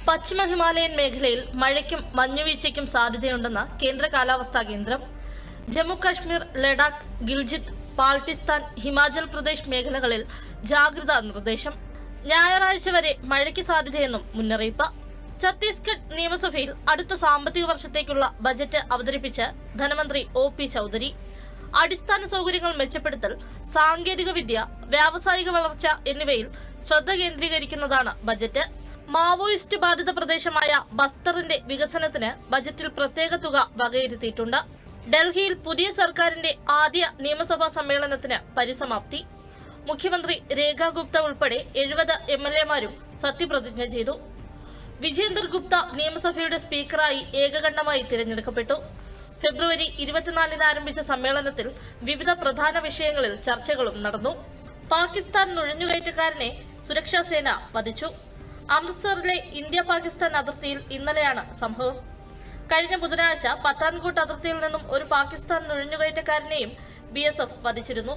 പശ്ചിമ Himalayan മേഖലയിൽ മഴയ്ക്കും മഞ്ഞുവീഴ്ചയ്ക്കും സാധ്യതയുണ്ടെന്ന് കേന്ദ്ര കാലാവസ്ഥാ കേന്ദ്രം. ജമ്മു കാശ്മീർ, ലഡാക്ക്, ഗിൽജിത്ത്, ബാൾട്ടിസ്ഥാൻ, ഹിമാചൽ പ്രദേശ് മേഖലകളിൽ ജാഗ്രതാ നിർദ്ദേശം. ഞായറാഴ്ച വരെ മഴയ്ക്ക് സാധ്യതയെന്നും മുന്നറിയിപ്പ്. ഛത്തീസ്ഗഡ് നിയമസഭയിൽ അടുത്ത സാമ്പത്തിക വർഷത്തേക്കുള്ള ബജറ്റ് അവതരിപ്പിച്ച് ധനമന്ത്രി ഒ.പി. ചൌധരി. അടിസ്ഥാന സൗകര്യങ്ങൾ മെച്ചപ്പെടുത്തൽ, സാങ്കേതിക വിദ്യ, വ്യാവസായിക വളർച്ച എന്നിവയിൽ ശ്രദ്ധ കേന്ദ്രീകരിക്കുന്നതാണ് ബജറ്റ്. മാവോയിസ്റ്റ് ബാധിത പ്രദേശമായ ബസ്തറിന്റെ വികസനത്തിന് ബജറ്റിൽ പ്രത്യേക തുക വകയിരുത്തിയിട്ടുണ്ട്. ഡൽഹിയിൽ പുതിയ സർക്കാരിന്റെ ആദ്യ നിയമസഭാ സമ്മേളനത്തിന് പരിസമാപ്തി. മുഖ്യമന്ത്രി രേഖ ഗുപ്ത ഉൾപ്പെടെ 70 MLA-മാരും സത്യപ്രതിജ്ഞ ചെയ്തു. വിജേന്ദർ ഗുപ്ത നിയമസഭയുടെ സ്പീക്കറായി ഏകകണ്ഠമായി തിരഞ്ഞെടുക്കപ്പെട്ടു. ഫെബ്രുവരി 24-ന് ആരംഭിച്ച സമ്മേളനത്തിൽ വിവിധ പ്രധാന വിഷയങ്ങളിൽ ചർച്ചകളും നടന്നു. പാകിസ്ഥാൻ നുഴഞ്ഞുകയറ്റക്കാരനെ സുരക്ഷാ സേന വധിച്ചു. അമൃത്സറിലെ ഇന്ത്യ-പാകിസ്ഥാൻ അതിർത്തിയിൽ ഇന്നലെയാണ് സംഭവം. കഴിഞ്ഞ ബുധനാഴ്ച പത്താൻകോട്ട് അതിർത്തിയിൽ നിന്നും ഒരു പാകിസ്ഥാൻ നുഴഞ്ഞുകയറ്റക്കാരനെയും BSF വധിച്ചിരുന്നു.